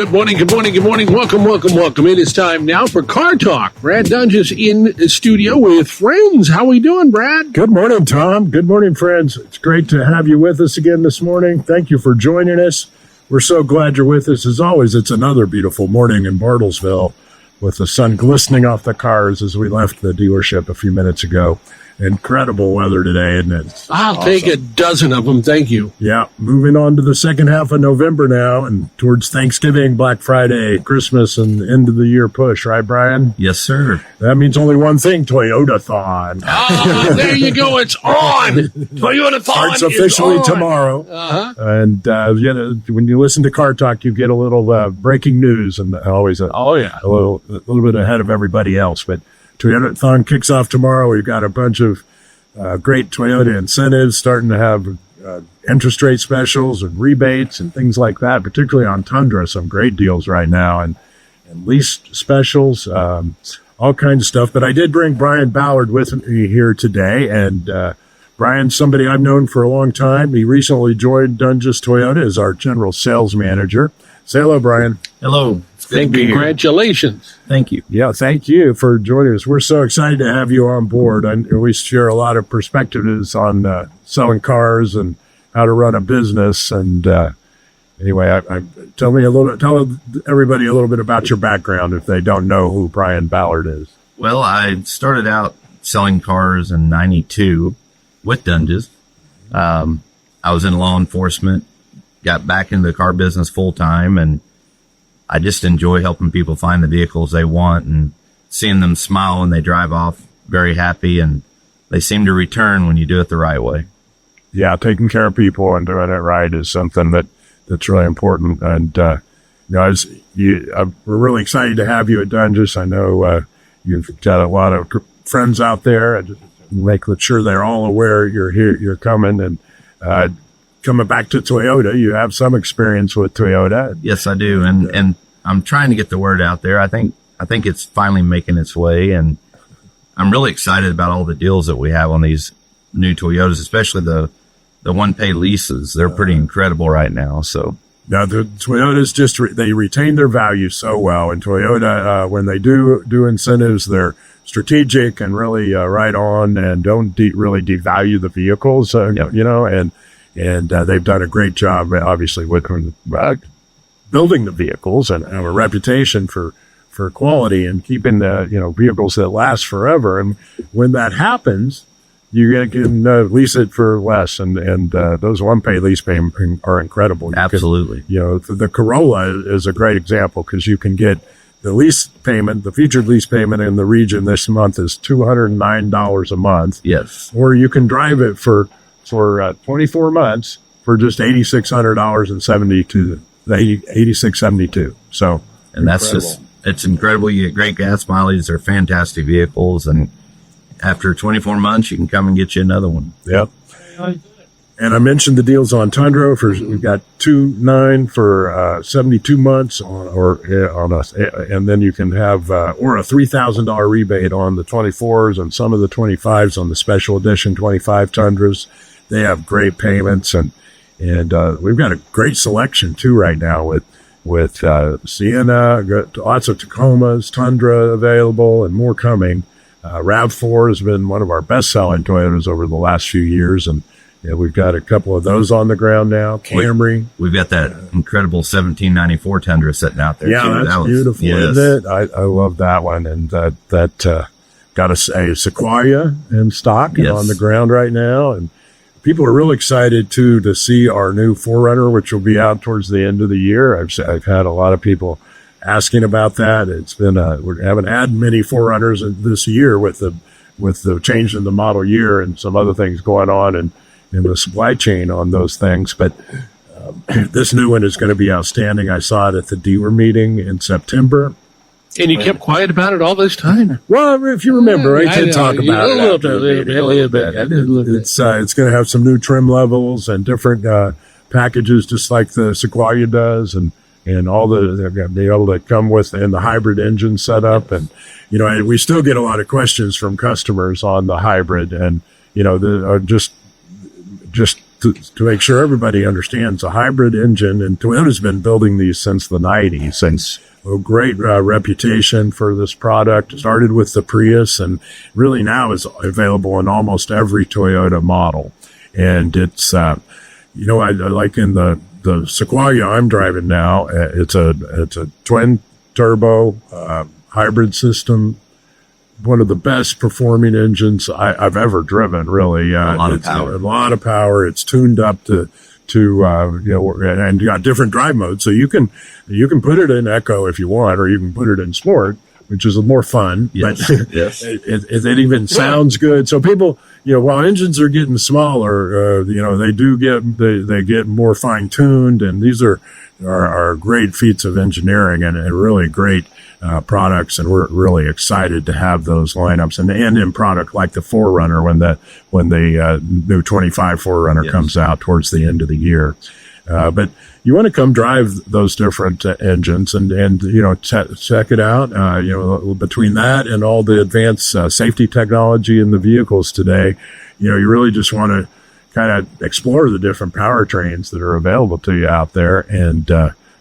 Good morning, good morning, good morning. Welcome, welcome, welcome. It is time now for Car Talk. Brad Doenges in the studio with friends. How we doing, Brad? Good morning, Tom. Good morning, friends. It's great to have you with us again this morning. Thank you for joining us. We're so glad you're with us. As always, it's another beautiful morning in Bartlesville with the sun glistening off the cars as we left the dealership a few minutes ago. Incredible weather today, isn't it? I'll take a dozen of them. Thank you. Yeah, moving on to the second half of November now and towards Thanksgiving, Black Friday, Christmas, and end of the year push, right, Brian? Yes, sir. That means only one thing, Toyota-thon. Oh, there you go. It's on. Toyota-thon Starts officially is on. tomorrow. Uh-huh. And when you listen to Car Talk, you get a little breaking news and always a little bit ahead of everybody else. But Toyota-thon kicks off tomorrow. We've got a bunch of great Toyota incentives, starting to have interest rate specials and rebates and things like that, particularly on Tundra. Some great deals right now and lease specials, all kinds of stuff. But I did bring Bryan Ballard with me here today. And Brian's somebody I've known for a long time. He recently joined Doenges Toyota as our general sales manager. Say hello, Brian. Hello. And congratulations. Thank you. Yeah, thank you for joining us. We're so excited to have you on board. And we share a lot of perspectives on selling cars and how to run a business. And anyway, tell everybody a little bit about your background if they don't know who Bryan Ballard is. Well, I started out selling cars in '92 with Doenges. I was in law enforcement, got back into the car business full time, and I just enjoy helping people find the vehicles they want and seeing them smile when they drive off very happy, and they seem to return when you do it the right way. Yeah, taking care of people and doing it right is something that's really important. And we're really excited to have you at Doenges. I know you've got a lot of friends out there, and just make sure they're all aware you're here, you're coming, and coming back to Toyota. You have some experience with Toyota. Yes, I do. And I'm trying to get the word out there. I think it's finally making its way, and I'm really excited about all the deals that we have on these new Toyotas, especially the one-pay leases. They're pretty incredible right now. So now the Toyotas they retain their value so well. And Toyota, when they do incentives, they're strategic and really right on, and don't really devalue the vehicles. Yep. And they've done a great job, obviously, with building the vehicles and have a reputation for quality and keeping the vehicles that last forever. And when that happens, you can lease it for less. And those one-pay lease payments are incredible. Absolutely. The Corolla is a great example because you can get the lease payment, the featured lease payment in the region this month is $209 a month. Yes. Or you can drive it for 24 months for just $86.72. So, and that's it's incredible. You get great gas mileage. They're fantastic vehicles. And after 24 months, you can come and get you another one. Yep. And I mentioned the deals on Tundra we've got 2.9 for 72 months and then you can have, or a $3,000 rebate on the 24s and some of the 25s on the special edition 25 Tundras. They have great payments, and we've got a great selection too right now with Sienna, lots of Tacomas, Tundra available, and more coming. RAV4 has been one of our best-selling Toyotas over the last few years, and we've got a couple of those on the ground now. Camry. We've got that incredible 1794 Tundra sitting out there. Yeah, too. that's beautiful, yes. Isn't it? I love that one, and that got a Sequoia in stock and on the ground right now, and people are real excited too to see our new 4Runner, which will be out towards the end of the year. I've had a lot of people asking about that. It's been we haven't had many 4Runners this year with the change in the model year and some other things going on in the supply chain on those things. But this new one is going to be outstanding. I saw it at the dealer meeting in September. And you kept quiet about it all this time. Well, if you remember, I did talk about it. A little bit. It's going to have some new trim levels and different packages, just like the Sequoia does, and all they're going to be able to come with in the hybrid engine setup. And we still get a lot of questions from customers on the hybrid, and just to make sure everybody understands, a hybrid engine, and Toyota's been building these since the 90s, and a great reputation for this product. It started with the Prius, and really now is available in almost every Toyota model. And it's, I like in the Sequoia I'm driving now, it's a twin turbo hybrid system, one of the best performing engines I've ever driven. Really, a lot of power. It's tuned up to and you got different drive modes, so you can put it in Eco if you want, or you can put it in Sport, which is more fun. Yes. But Yes. it even sounds good. So people, while engines are getting smaller, they get more fine tuned, and these are great feats of engineering and really great products, and we're really excited to have those lineups and in product like the 4Runner when the new 25 4Runner Yes. comes out towards the end of the year. But you want to come drive those different engines and check it out. Between that and all the advanced safety technology in the vehicles today, you really just want to kind of explore the different powertrains that are available to you out there and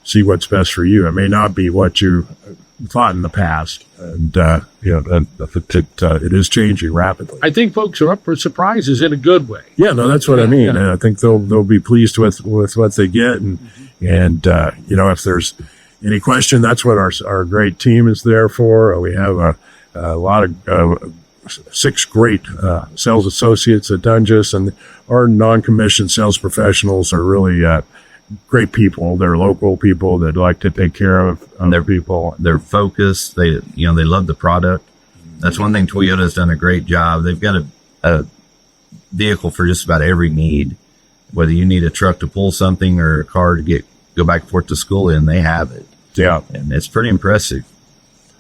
see what's best for you. It may not be what you thought in the past, and it is changing rapidly. I think folks are up for surprises in a good way. Yeah, no, that's what I mean. And I think they'll be pleased with what they get, and if there's any question, that's what our great team is there for. We have a lot of 6 great sales associates at Doenges, and our non-commissioned sales professionals are really great people. They're local people that like to take care of their people. They're focused. They love the product. That's one thing Toyota has done a great job. They've got a vehicle for just about every need. Whether you need a truck to pull something or a car to go back and forth to school in, they have it. Yeah. And it's pretty impressive.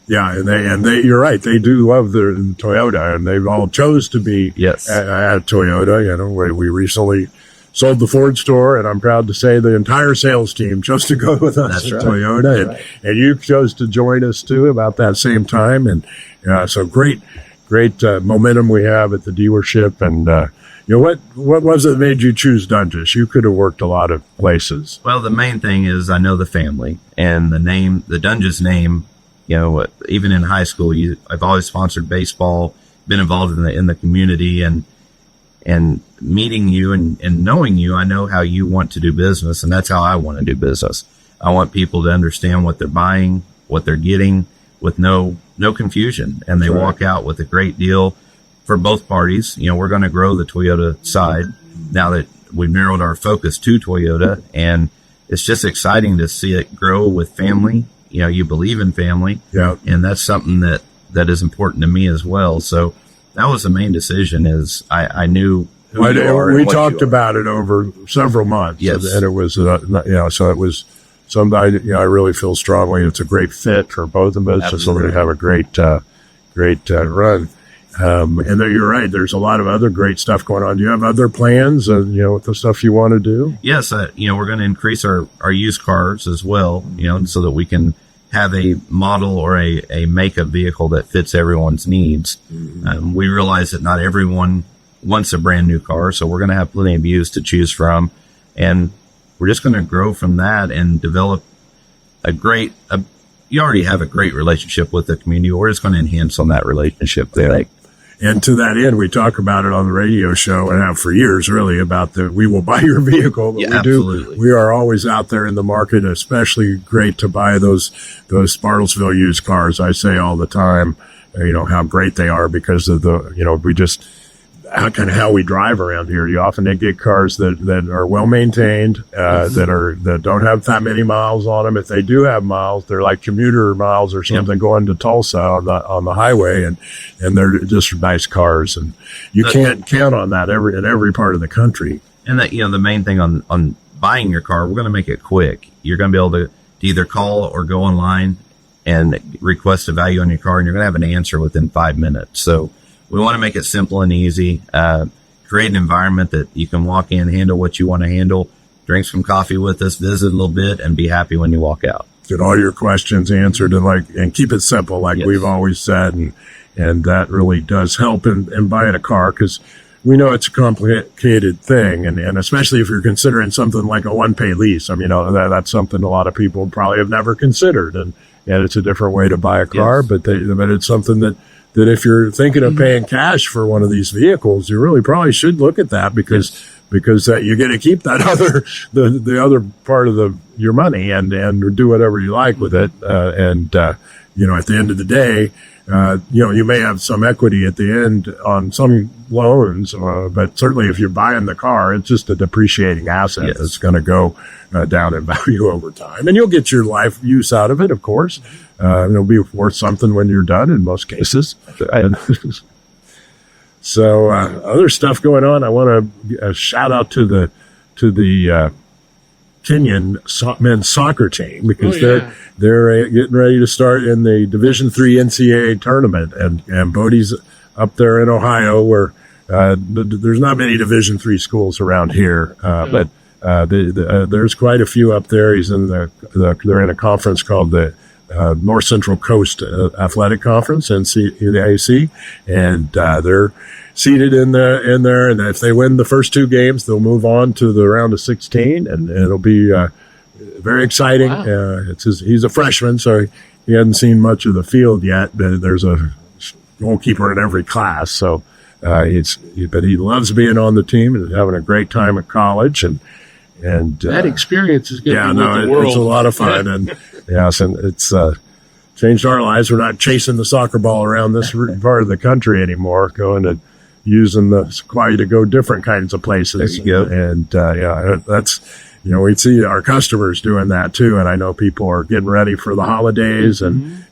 Yeah, and they you're right. They do love their Toyota, and they've all chose to be Yes. at Toyota. We recently sold the Ford store, and I'm proud to say the entire sales team chose to go with us That's at right. Toyota, and you chose to join us too about that same time. And so great momentum we have at the dealership. And what was it that made you choose Doenges? You could have worked a lot of places. Well, the main thing is I know the family and the name, the Doenges name. Even in high school, I've always sponsored baseball, been involved in the community, and meeting you and knowing you, I know how you want to do business, and that's how I want to do business. I want people to understand what they're buying, what they're getting, with no confusion, and they walk out with a great deal for both parties. We're going to grow the Toyota side now that we've narrowed our focus to Toyota, and it's just exciting to see it grow with family. You believe in family, Yeah. and that's something that is important to me as well. So that was the main decision. Is I knew who you are. We and what talked you are. about it over several months. Yes. And it was, so it was somebody, I really feel strongly it's a great fit for both of us. Absolutely. So we're going to have a great run. And you're right. There's a lot of other great stuff going on. Do you have other plans, with the stuff you want to do? Yes, we're going to increase our used cars as well, so that we can have a model or a makeup vehicle that fits everyone's needs. We realize that not everyone wants a brand new car, so we're going to have plenty of used to choose from, and we're just going to grow from that and develop you already have a great relationship with the community. We're just going to enhance on that relationship there. And to that end, we talk about it on the radio show and have for years, really, about we will buy your vehicle. But Absolutely. We are always out there in the market, especially great to buy those Bartlesville used cars. I say all the time, how great they are because of we just, kind of how we drive around here. You often get cars that are well maintained, that don't have that many miles on them. If they do have miles, they're like commuter miles or something going to Tulsa on the highway, and they're just nice cars. And you can't count on that in every part of the country. And that, the main thing on buying your car, we're going to make it quick. You're going to be able to either call or go online and request a value on your car, and you're going to have an answer within 5 minutes. So we want to make it simple and easy, create an environment that you can walk in, handle what you want to handle, drink some coffee with us, visit a little bit, and be happy when you walk out. Get all your questions answered and keep it simple, like Yes. we've always said. And that really does help in buying a car, because we know it's a complicated thing, and especially if you're considering something like a one-pay lease. I mean, that's something a lot of people probably have never considered, and it's a different way to buy a car, but it's something that if you're thinking of paying cash for one of these vehicles, you really probably should look at that because you get to keep that the other part of your money and do whatever you like with it, at the end of the day. You may have some equity at the end on some loans, but certainly if you're buying the car, it's just a depreciating asset that's going to go down in value over time. And you'll get your life use out of it, of course. It'll be worth something when you're done in most cases. So other stuff going on. I want to shout out to the Kenyan men's soccer team because they're getting ready to start in the Division III NCAA tournament, and Bodie's up there in Ohio where there's not many Division III schools around here, but there's quite a few up there. He's in they're in a conference called the North Central Coast Athletic Conference, NCAC, and they're seated in there, and if they win the first two games, they'll move on to the round of 16, and it'll be very exciting. Wow. He's a freshman, so he hasn't seen much of the field yet. There's a goalkeeper in every class, so but he loves being on the team and having a great time at college, and that experience is going to be with the world. It's a lot of fun, and it's changed our lives. We're not chasing the soccer ball around this part of the country anymore, using the Sequoia to go different kinds of places. There you go. And that's, we see our customers doing that too. And I know people are getting ready for the holidays and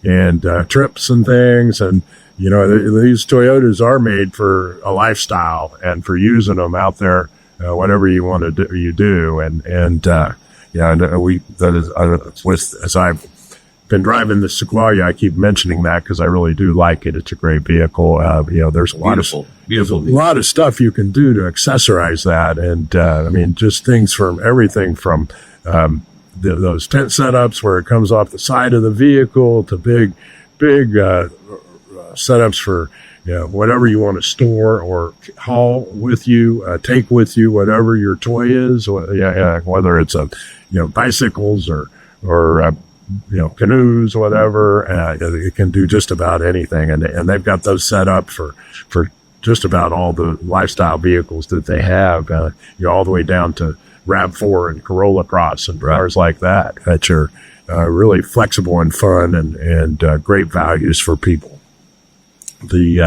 trips and things. And, these Toyotas are made for a lifestyle and for using them out there, whatever you want to do, you do. As I've been driving the Sequoia, I keep mentioning that because I really do like it. It's a great vehicle. There's a lot of stuff you can do to accessorize that. And, just things from everything from, those tent setups where it comes off the side of the vehicle to big, setups for, whatever you want to store or haul with you, take with you, whatever your toy is, whether it's bicycles or canoes, whatever. It can do just about anything, and they've got those set up for just about all the lifestyle vehicles that they have. All the way down to RAV4 and Corolla Cross and cars like that are really flexible and fun and great values for people. We've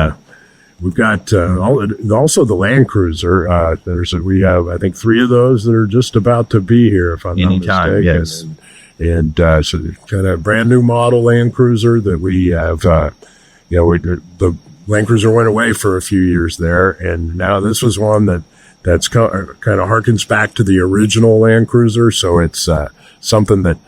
got also the Land Cruiser. We have, I think, 3 of those that are just about to be here, if I'm not mistaken. Yes. And so kind of brand new model Land Cruiser that we have. The Land Cruiser went away for a few years there, and now this was one that's kind of harkens back to the original Land Cruiser. So it's something that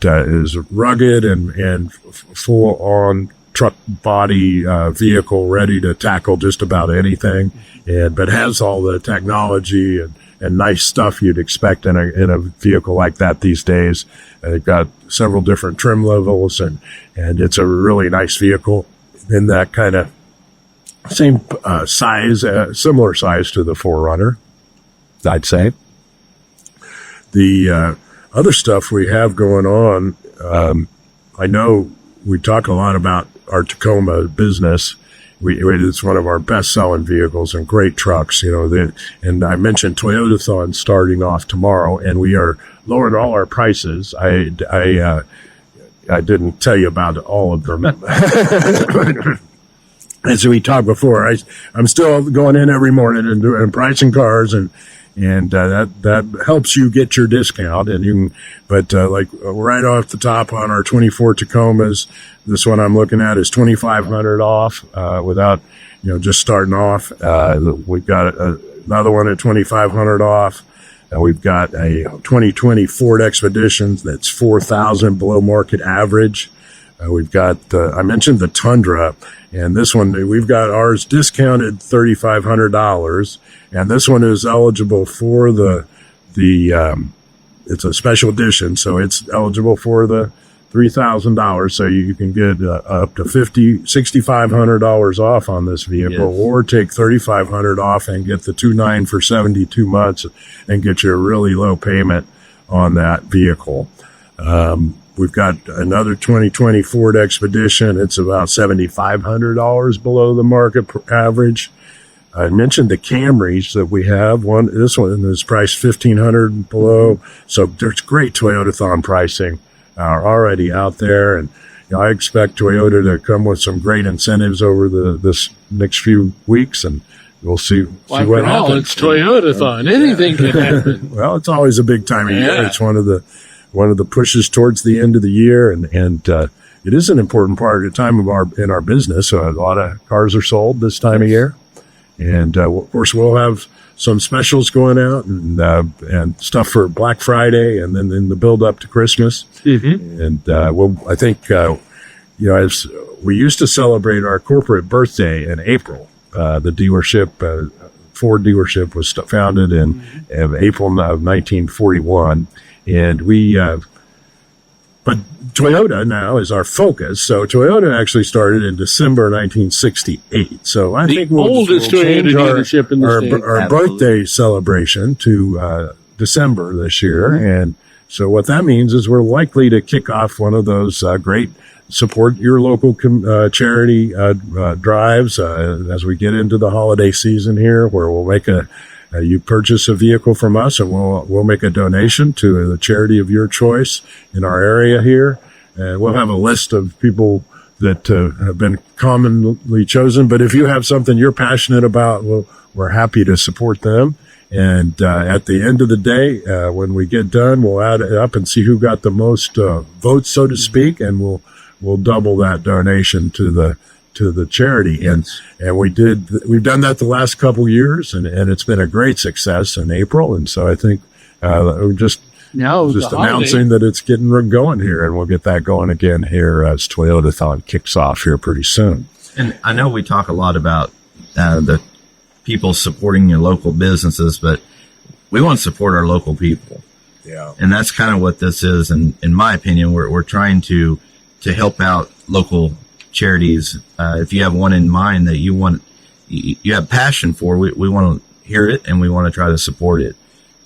is rugged and full on truck body vehicle, ready to tackle just about anything, but has all the technology and nice stuff you'd expect in a vehicle like that these days. They've got several different trim levels, and it's a really nice vehicle in that kind of same size, similar size to the 4Runner, I'd say. The other stuff we have going on, I know we talk a lot about our Tacoma business. It's one of our best-selling vehicles and great trucks, and I mentioned Toyotathon starting off tomorrow, and we are lowering all our prices. I didn't tell you about all of them. As we talked before, I'm still going in every morning and pricing cars, and that helps you get your discount. But right off the top on our 24 Tacomas, this one I'm looking at is $2,500 off, without, just starting off. We've got another one at $2,500 off. We've got a 2020 Ford Expedition that's $4,000 below market average. We've got, I mentioned the Tundra, and this one, we've got ours discounted $3,500, and this one is eligible for it's a special edition, so it's eligible for the $3,000. So you can get up to $6,500 off on this vehicle, Yes. or take $3,500 off and get the 2.9 for 72 months and get you a really low payment on that vehicle. We've got another 2020 Ford Expedition. It's about $7,500 below the market average. I mentioned the Camrys that we have. This one is priced $1,500 below. So there's great Toyotathon pricing already out there, and I expect Toyota to come with some great incentives over this next few weeks, and we'll see what happens. It's Toyotathon. Anything can happen. Well, it's always a big time of year. Yeah. It's one of the pushes towards the end of the year, and it is an important part of the time in our business. So a lot of cars are sold this time of year, and of course we'll have some specials going out and stuff for Black Friday, and then in the build up to Christmas. Mm-hmm. And I think as we used to celebrate our corporate birthday in April. The dealership, Ford dealership, was founded in April of 1941, and but Toyota now is our focus. So Toyota actually started in December 1968. So I think we'll oldest change Toyota dealership in the state. our Absolutely. birthday celebration to December this year. And so what that means is we're likely to kick off one of those great support your local charity drives as we get into the holiday season here, where we'll make you purchase a vehicle from us, and we'll make a donation to the charity of your choice in our area here. And we'll have a list of people that have been commonly chosen. But if you have something you're passionate about, we're happy to support them. And at the end of the day, when we get done, we'll add it up and see who got the most votes, so to speak, and we'll double that donation to the charity. And we've done that the last couple years, and it's been a great success in April. And so I think we're just announcing that it's getting going here, and we'll get that going again here as Toyotathon kicks off here pretty soon. And I know we talk a lot about the people supporting your local businesses, but we want to support our local people. Yeah. And that's kind of what this is. And in my opinion, we're trying to help out local charities. If you have one in mind that you have passion for, we want to hear it, and we want to try to support it.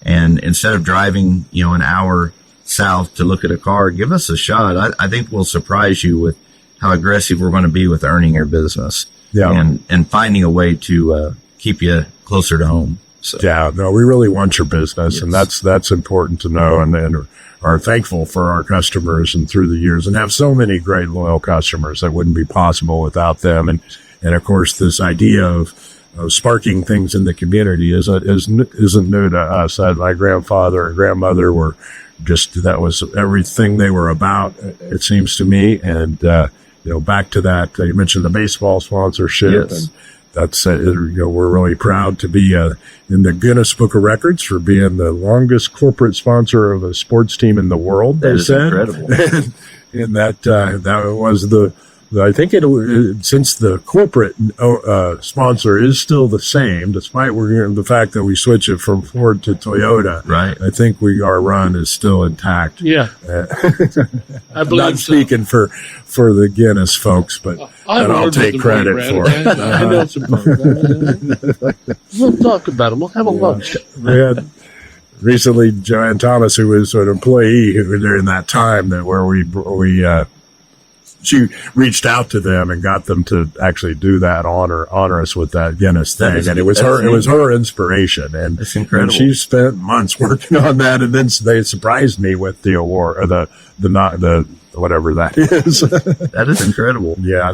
And instead of driving, an hour south to look at a car, give us a shot. I think we'll surprise you with how aggressive we're going to be with earning your business. Yeah. And finding a way to keep you closer to home. So. Yeah, no, we really want your business, Yes. and that's important to know, and are thankful for our customers and through the years, and have so many great loyal customers that wouldn't be possible without them. And of course, this idea of sparking things in the community isn't new to us. My grandfather and grandmother were that was everything they were about, it seems to me. And back to that, you mentioned the baseball sponsorship. Yes. And that's we're really proud to be in the Guinness Book of Records for being the longest corporate sponsor of a sports team in the world. That They is said incredible. and that was I think since the corporate sponsor is still the same, despite the fact that we switch it from Ford to Toyota. Right. I think our run is still intact. Yeah. I believe Not speaking for the Guinness folks, but I'll take credit for it. I know some folks. We'll talk about them. We'll have a lunch. We had recently Joanne Thomas, who was an employee during that time where she reached out to them and got them to actually do that, honor us with that Guinness thing. And it was her inspiration. And That's incredible. And she spent months working on that. And then they surprised me with the award, or the whatever that is. That is incredible. Yeah,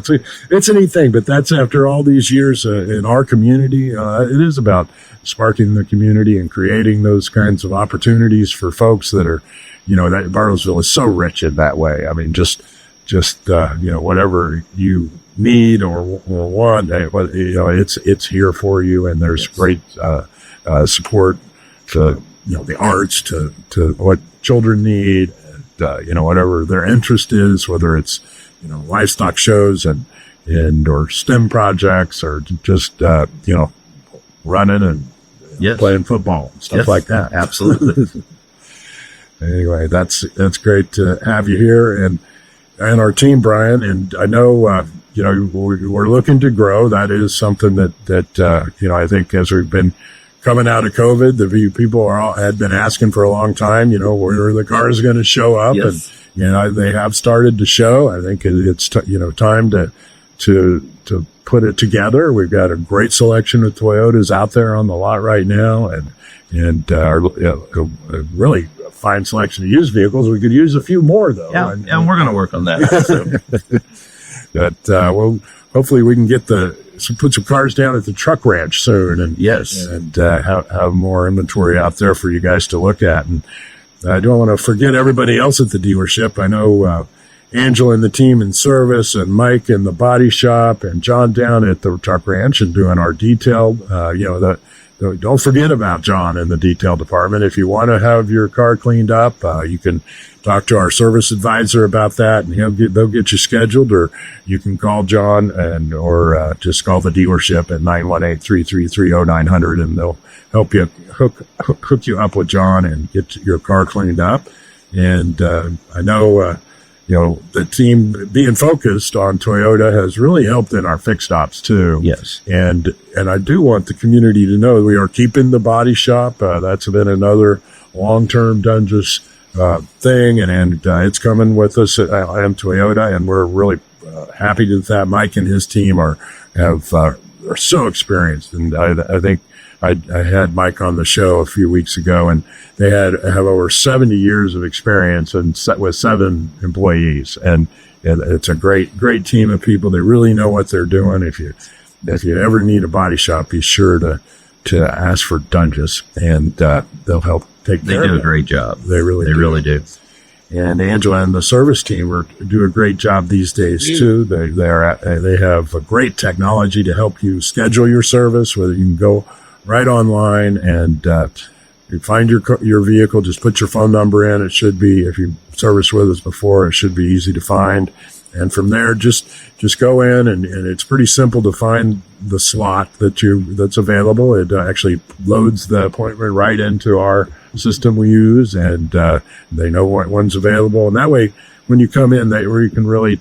it's a neat thing, but that's after all these years in our community. It is about sparking the community and creating those kinds of opportunities for folks that are, that Bartlesville is so rich in that way. I mean, just whatever you need or want, it's here for you, and there's great support to the arts, to what children need. Whatever their interest is, whether it's, livestock shows and or STEM projects, or just, running and Yes. playing football, stuff Yes, like that. Absolutely. Anyway, that's great to have you here. And and our team, Brian. And I know, we're looking to grow. That is something that I think as we've been coming out of COVID, the people had been asking for a long time, where are the cars going to show up? Yes. And, they have started to show. I think it's, time to put it together. We've got a great selection of Toyotas out there on the lot right now, and a really fine selection of used vehicles. We could use a few more though. Yeah, and we're going to work on that. But hopefully we can put some cars down at the truck ranch soon, and yes, and have more inventory out there for you guys to look at. And I don't want to forget everybody else at the dealership. I know Angela and the team in service, and Mike in the body shop, and John down at the truck ranch and doing our detail. Don't forget about John in the detail department. If you want to have your car cleaned up, you can talk to our service advisor about that, and they'll get you scheduled, or you can call John or just call the dealership at 918-333-0900, and they'll help you hook you up with John and get your car cleaned up. And I know the team being focused on Toyota has really helped in our fix stops too. Yes. And I do want the community to know we are keeping the body shop. That's been another long-term Doenges thing, and it's coming with us at Toyota, and we're really happy with that. Mike and his team are so experienced, and I think I had Mike on the show a few weeks ago, and they have over 70 years of experience and with 7 employees, and it's a great team of people. They really know what they're doing. If you ever need a body shop, be sure to ask for Doenges, and they'll help take care of it. They do a great job. They really do. And Angela and the service team do a great job these days too. They have a great technology to help you schedule your service, whether you can go right online and you find your vehicle, just put your phone number in. It should be, if you serviced with us before, it should be easy to find. And from there, just go in, and it's pretty simple to find the slot that's available. It actually loads the appointment right into our system we use, and they know what one's available. And that way, when you come in, you can really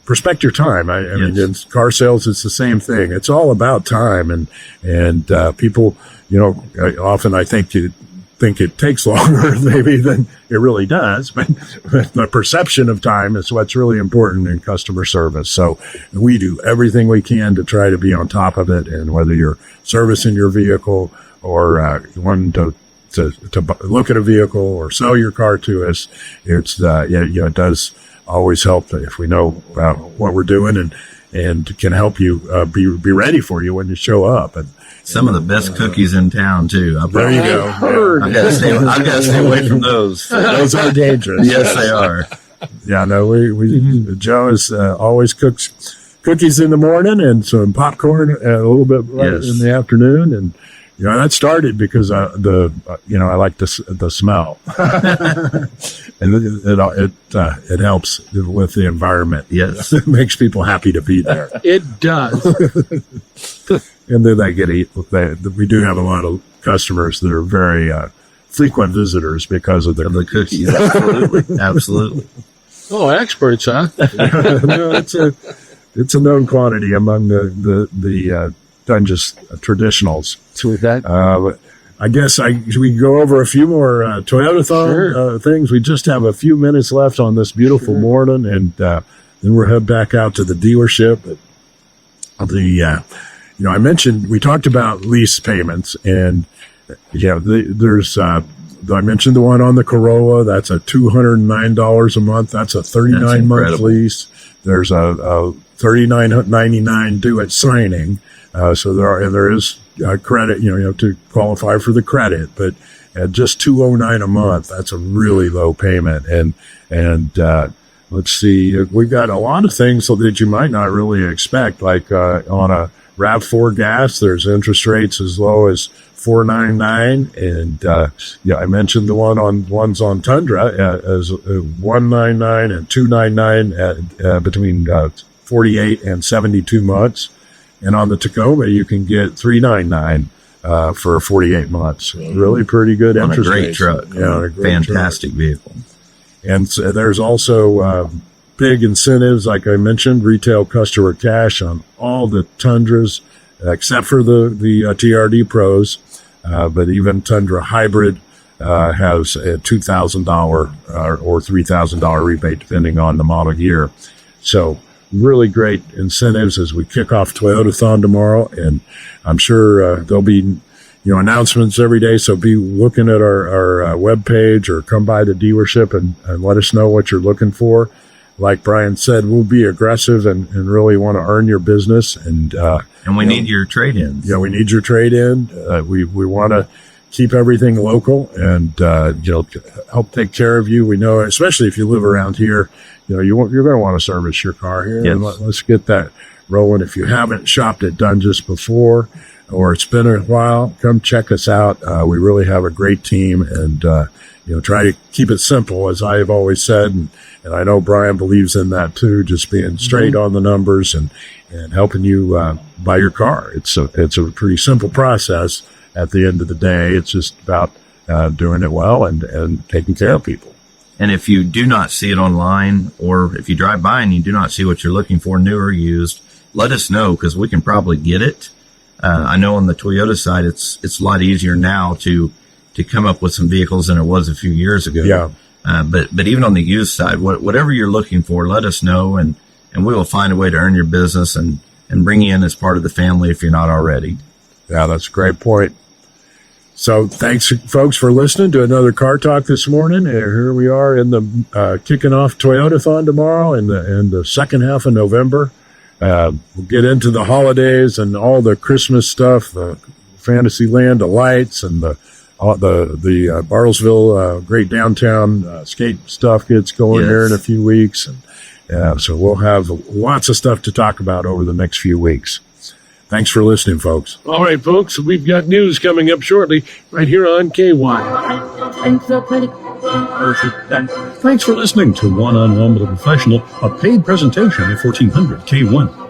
respect your time. I mean, in car sales, it's the same thing. It's all about time, and people, often I think you think it takes longer maybe than it really does, but the perception of time is what's really important in customer service. So we do everything we can to try to be on top of it, and whether you're servicing your vehicle or wanting to look at a vehicle or sell your car to us, it does always help if we know what we're doing and can help you be ready for you when you show up. And some of the best cookies in town too. There you go. I've got to stay away from those. Those are dangerous. Yes, they are. Yeah, no, Joe is always cooks cookies in the morning and some popcorn a little bit in the afternoon, and that started because I like the smell, and it helps with the environment. Yes, it makes people happy to be there. It does. And then they get eat. We do have a lot of customers that are very frequent visitors because of the cookies. Absolutely, absolutely. Oh, experts, huh? No, it's a known quantity among the Doenges traditionals. With that, I guess we can go over a few more Toyota things. We just have a few minutes left on this beautiful morning, and then we'll head back out to the dealership. I mentioned, we talked about lease payments, and there's I mentioned the one on the Corolla. That's a $209 a month. That's a 39-month lease. There's a $39.99 due at signing. So there is credit, to qualify for the credit, but at just $209 a month, that's a really low payment. And let's see, we've got a lot of things that you might not really expect, like on a RAV4 gas, there's interest rates as low as 4.99, and I mentioned the ones on Tundra as 1.99 and 2.99 between 48 and 72 months. And on the Tacoma, you can get $3.99 for 48 months. Really pretty good interest on a great rates. truck. Yeah, a great fantastic truck. Vehicle. And so there's also big incentives, like I mentioned, retail customer cash on all the Tundras, except for the TRD Pros. But even Tundra Hybrid has a $2,000 or $3,000 rebate, depending on the model year. So really great incentives as we kick off Toyotathon tomorrow. And I'm sure there'll be announcements every day. So be looking at our webpage or come by the dealership and let us know what you're looking for. Like Brian said, we'll be aggressive and really want to earn your business. And we need your trade-ins. Yeah, we need your trade-in. We want to keep everything local and, help take care of you. We know, especially if you live around here, you're going to want to service your car here. Yes. And let's get that rolling. If you haven't shopped at Doenges before or it's been a while, come check us out. We really have a great team and, try to keep it simple, as I have always said. And I know Brian believes in that too, just being straight on the numbers and helping you buy your car. It's a pretty simple process at the end of the day. It's just about doing it well and taking care of people. And if you do not see it online, or if you drive by and you do not see what you're looking for, new or used, let us know, because we can probably get it. I know on the Toyota side, it's a lot easier now to come up with some vehicles than it was a few years ago. Yeah. But even on the used side, whatever you're looking for, let us know, and we will find a way to earn your business and bring you in as part of the family if you're not already. Yeah, that's a great point. So thanks, folks, for listening to another Car Talk this morning. And here we are in the kicking off Toyotathon tomorrow in the second half of November. We'll get into the holidays and all the Christmas stuff, the Fantasyland, the lights, and the Bartlesville great downtown skate stuff gets going there in a few weeks. And so we'll have lots of stuff to talk about over the next few weeks. Thanks for listening, folks. All right, folks, we've got news coming up shortly right here on KY. Thanks for listening to One-on-One with a Professional, a paid presentation of 1400 K1.